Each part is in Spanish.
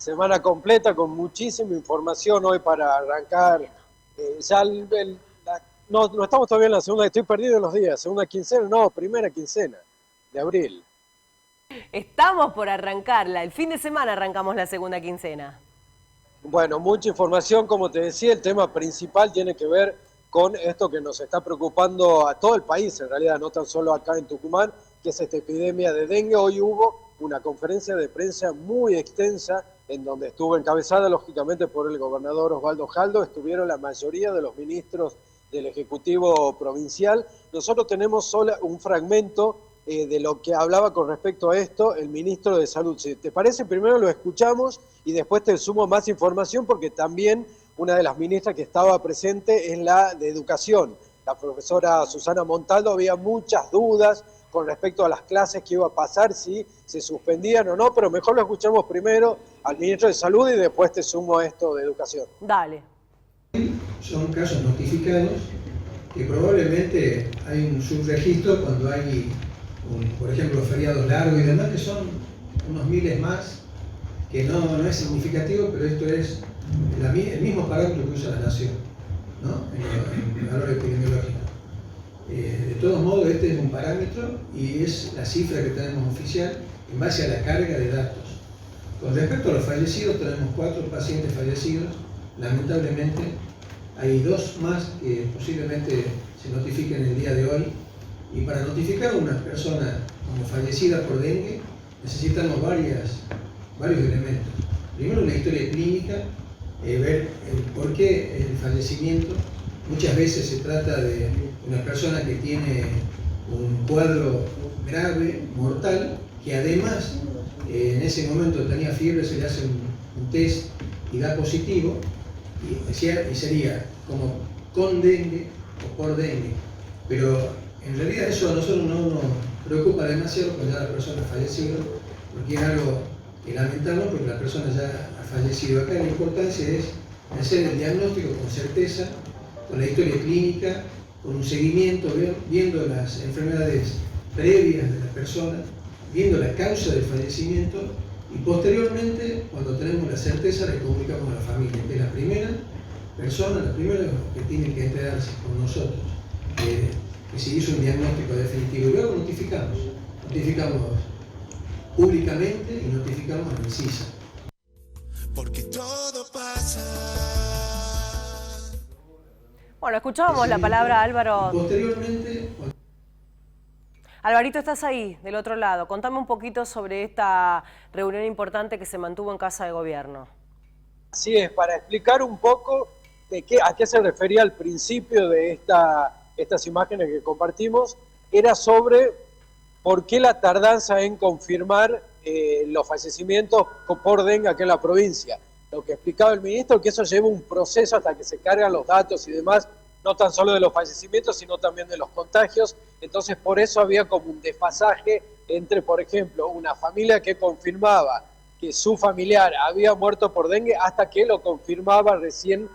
Semana completa con muchísima información hoy para arrancar. Ya no estamos todavía en la segunda, estoy perdido en los días. Segunda quincena, no, primera quincena de abril. Estamos por arrancarla. El fin de semana arrancamos la segunda quincena. Bueno, mucha información, como te decía, el tema principal tiene que ver con esto que nos está preocupando a todo el país, en realidad, no tan solo acá en Tucumán, que es esta epidemia de dengue. Hoy hubo una conferencia de prensa muy extensa, en donde estuvo encabezada, lógicamente, por el gobernador Osvaldo Jaldo, estuvieron la mayoría de los ministros del Ejecutivo Provincial. Nosotros tenemos solo un fragmento de lo que hablaba con respecto a esto el ministro de Salud. Si te parece, primero lo escuchamos y después te sumo más información, porque también una de las ministras que estaba presente es la de Educación, la profesora Susana Montaldo. Había muchas dudas con respecto a las clases que iba a pasar, si se suspendían o no, pero mejor lo escuchamos primero al ministro de Salud y después te sumo a esto de Educación. Dale. Son casos notificados que probablemente hay un subregistro cuando hay, por ejemplo, feriados largos y demás, que son unos miles más, que no es significativo, pero esto es el mismo parámetro que usa la Nación, ¿no? En valor epidemiológico. De todos modos, este es un parámetro y es la cifra que tenemos oficial en base a la carga de datos. Con respecto a los fallecidos, tenemos 4 pacientes fallecidos. Lamentablemente, hay 2 más que posiblemente se notifiquen el día de hoy. Y para notificar a una persona como fallecida por dengue, necesitamos varios elementos. Primero, una historia clínica, ver por qué el fallecimiento. Muchas veces se trata de una persona que tiene un cuadro grave, mortal, que además en ese momento tenía fiebre, se le hace un test y da positivo, y sería como con dengue o por dengue. Pero en realidad eso a nosotros no nos preocupa demasiado cuando ya la persona ha fallecido, porque es algo que lamentamos, porque la persona ya ha fallecido. Acá la importancia es hacer el diagnóstico con certeza, con la historia clínica, con un seguimiento, viendo las enfermedades previas de la persona, viendo la causa del fallecimiento, y posteriormente, cuando tenemos la certeza, le comunicamos a la familia, que es la primera persona, la primera que tiene que enterarse con nosotros, que se hizo un diagnóstico definitivo. Y luego notificamos públicamente y notificamos a la CISA. Porque todo pasa. Bueno, escuchábamos la palabra Álvaro. Posteriormente, Alvarito, estás ahí, del otro lado. Contame un poquito sobre esta reunión importante que se mantuvo en Casa de Gobierno. Así es, para explicar un poco a qué se refería al principio de estas imágenes que compartimos, era sobre por qué la tardanza en confirmar los fallecimientos por dengue aquí en la provincia. Lo que explicaba el ministro, que eso lleva un proceso hasta que se cargan los datos y demás, no tan solo de los fallecimientos, sino también de los contagios. Entonces, por eso había como un desfasaje entre, por ejemplo, una familia que confirmaba que su familiar había muerto por dengue hasta que lo confirmaban recién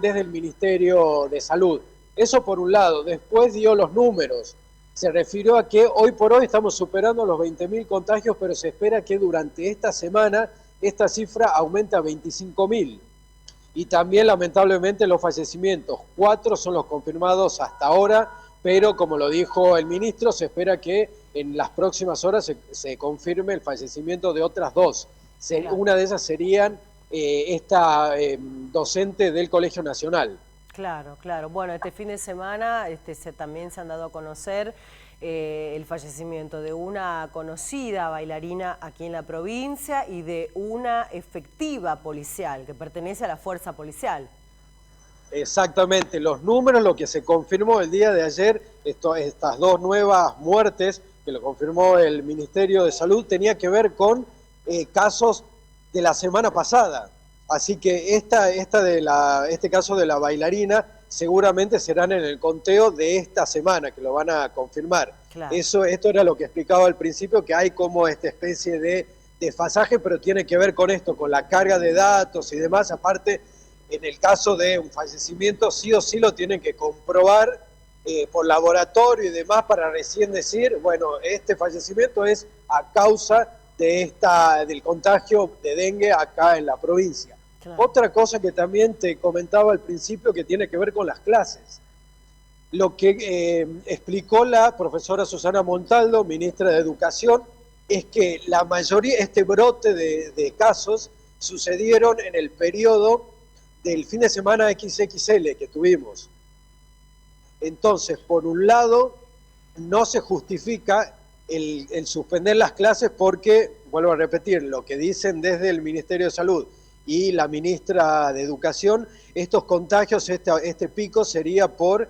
desde el Ministerio de Salud. Eso por un lado. Después dio los números. Se refirió a que hoy por hoy estamos superando los 20.000 contagios, pero se espera que durante esta semana esta cifra aumente a 25.000. Y también, lamentablemente, los fallecimientos. 4 son los confirmados hasta ahora, pero como lo dijo el ministro, se espera que en las próximas horas se confirme el fallecimiento de otras 2. Claro. Una de ellas serían esta docente del Colegio Nacional. Claro, claro. Bueno, este fin de semana también se han dado a conocer el fallecimiento de una conocida bailarina aquí en la provincia y de una efectiva policial que pertenece a la fuerza policial. Exactamente, los números, lo que se confirmó el día de ayer, estas 2 nuevas muertes que lo confirmó el Ministerio de Salud, tenía que ver con casos de la semana pasada. Así que este caso de la bailarina seguramente serán en el conteo de esta semana, que lo van a confirmar. Claro. Esto era lo que explicaba al principio, que hay como esta especie de desfasaje, pero tiene que ver con esto, con la carga de datos y demás. Aparte, en el caso de un fallecimiento, sí o sí lo tienen que comprobar por laboratorio y demás para recién decir, bueno, este fallecimiento es a causa del contagio de dengue acá en la provincia. Claro. Otra cosa que también te comentaba al principio que tiene que ver con las clases. Lo que explicó la profesora Susana Montaldo, ministra de Educación, es que la mayoría, este brote de casos sucedieron en el periodo del fin de semana XXL que tuvimos. Entonces, por un lado, no se justifica el suspender las clases porque, vuelvo a repetir, lo que dicen desde el Ministerio de Salud y la ministra de Educación, estos contagios, este pico sería porque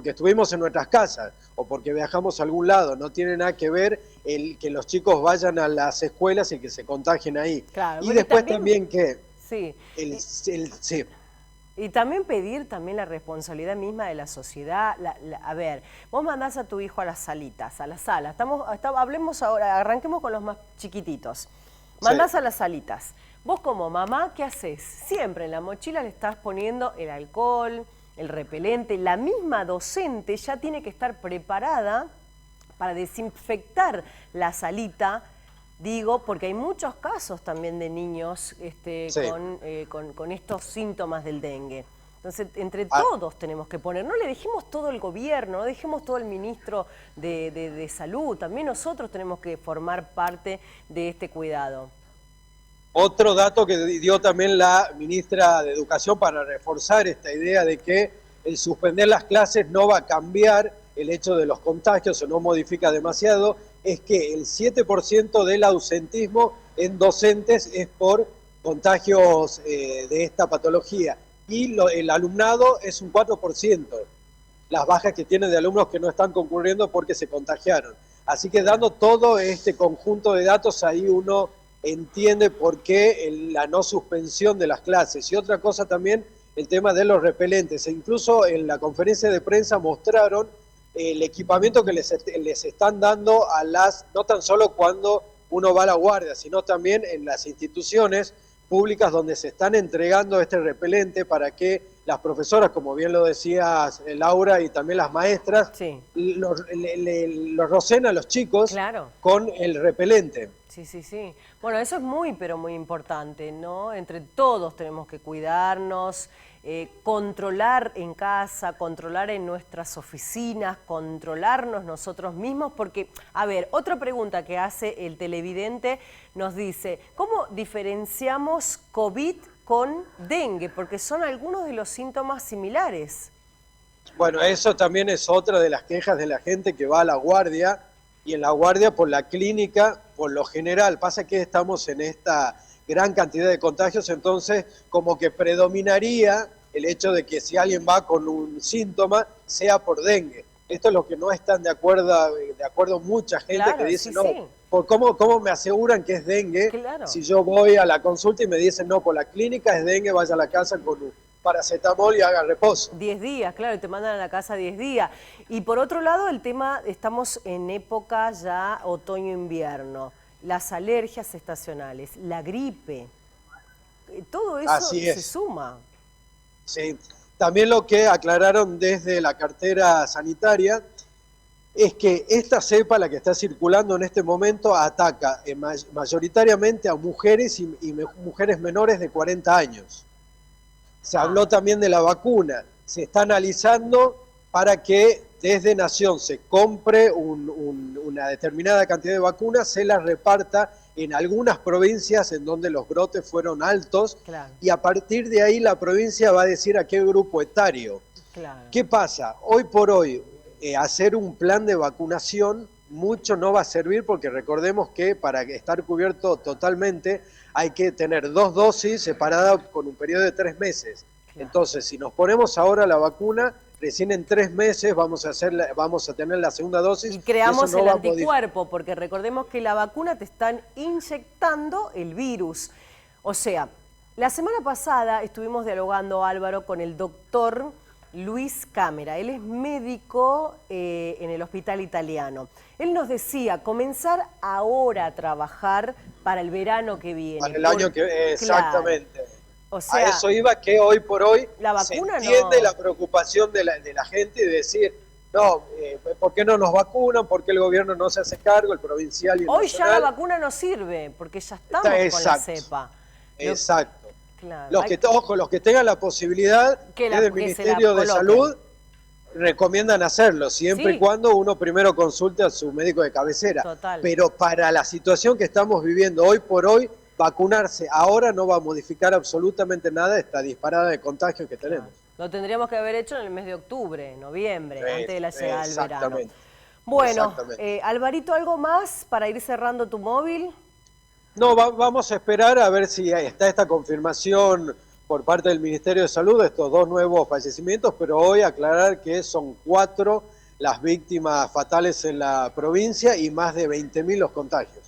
estuvimos en nuestras casas o porque viajamos a algún lado. No tiene nada que ver que los chicos vayan a las escuelas y que se contagien ahí. Claro, y después también que... Sí. Sí. Y también pedir también la responsabilidad misma de la sociedad. A ver, vos mandás a tu hijo a las salitas, a la sala. Hablemos ahora, arranquemos con los más chiquititos. Mandás a las salitas. Vos como mamá, ¿qué haces? Siempre en la mochila le estás poniendo el alcohol, el repelente. La misma docente ya tiene que estar preparada para desinfectar la salita. Digo, porque hay muchos casos también de niños con estos síntomas del dengue. Entonces, entre todos tenemos que poner, no le dejemos todo el gobierno, no dejemos todo el ministro de Salud, también nosotros tenemos que formar parte de este cuidado. Otro dato que dio también la ministra de Educación para reforzar esta idea de que el suspender las clases no va a cambiar el hecho de los contagios o no modifica demasiado, es que el 7% del ausentismo en docentes es por contagios de esta patología y el alumnado es un 4%, las bajas que tienen de alumnos que no están concurriendo porque se contagiaron. Así que dando todo este conjunto de datos, ahí uno entiende por qué la no suspensión de las clases. Y otra cosa también, el tema de los repelentes. E incluso en la conferencia de prensa mostraron el equipamiento que les están dando a no tan solo cuando uno va a la guardia, sino también en las instituciones públicas donde se están entregando este repelente para que las profesoras, como bien lo decías Laura, y también las maestras, los rocen a los chicos con el repelente. Sí. Bueno, eso es muy, pero muy importante, ¿no? Entre todos tenemos que cuidarnos, controlar en casa, controlar en nuestras oficinas, controlarnos nosotros mismos, porque, a ver, otra pregunta que hace el televidente nos dice, ¿cómo diferenciamos COVID con dengue? Porque son algunos de los síntomas similares. Bueno, eso también es otra de las quejas de la gente que va a la guardia, y en la guardia por la clínica, por lo general, pasa que estamos en esta gran cantidad de contagios, entonces como que predominaría el hecho de que si alguien va con un síntoma, sea por dengue. Esto es lo que no están de acuerdo mucha gente que dice, ¿cómo me aseguran que es dengue? Si yo voy a la consulta y me dicen, no, por la clínica es dengue, vaya a la casa con un paracetamol y haga reposo. 10 días, claro, y te mandan a la casa 10 días. Y por otro lado, el tema, estamos en época ya otoño-invierno, las alergias estacionales, la gripe, todo eso se suma. Sí, también lo que aclararon desde la cartera sanitaria es que esta cepa, la que está circulando en este momento, ataca mayoritariamente a mujeres y mujeres menores de 40 años. Se habló también de la vacuna. Se está analizando para que desde Nación se compre una determinada cantidad de vacunas, se las reparta en algunas provincias en donde los brotes fueron altos y a partir de ahí la provincia va a decir a qué grupo etario. ¿Qué pasa? Hoy por hoy, hacer un plan de vacunación mucho no va a servir porque recordemos que para estar cubierto totalmente hay que tener 2 dosis separadas con un periodo de 3 meses. Entonces, si nos ponemos ahora la vacuna, recién en 3 meses vamos a tener la segunda dosis. Y creamos el anticuerpo, porque recordemos que la vacuna te están inyectando el virus. O sea, la semana pasada estuvimos dialogando, Álvaro, con el doctor Luis Cámara. Él es médico en el hospital italiano. Él nos decía, comenzar ahora a trabajar para el verano que viene. Para el año que viene, exactamente. O sea, a eso iba que hoy por hoy la vacuna se entiende la preocupación de la gente y decir, no, ¿por qué no nos vacunan? ¿Por qué el gobierno no se hace cargo, el provincial y el Hoy nacional? ya la vacuna no sirve, porque ya estamos con la cepa. Exacto. Claro, los que tengan la posibilidad desde el Ministerio de Salud recomiendan hacerlo, siempre y cuando uno primero consulte a su médico de cabecera. Total. Pero para la situación que estamos viviendo hoy por hoy, vacunarse ahora no va a modificar absolutamente nada esta disparada de contagios que tenemos. Lo tendríamos que haber hecho en el mes de octubre, noviembre, antes de la llegada del verano. Bueno, Alvarito, ¿algo más para ir cerrando tu móvil? No, vamos a esperar a ver si está esta confirmación por parte del Ministerio de Salud de estos 2 nuevos fallecimientos, pero hoy aclarar que son 4 las víctimas fatales en la provincia y más de 20.000 los contagios.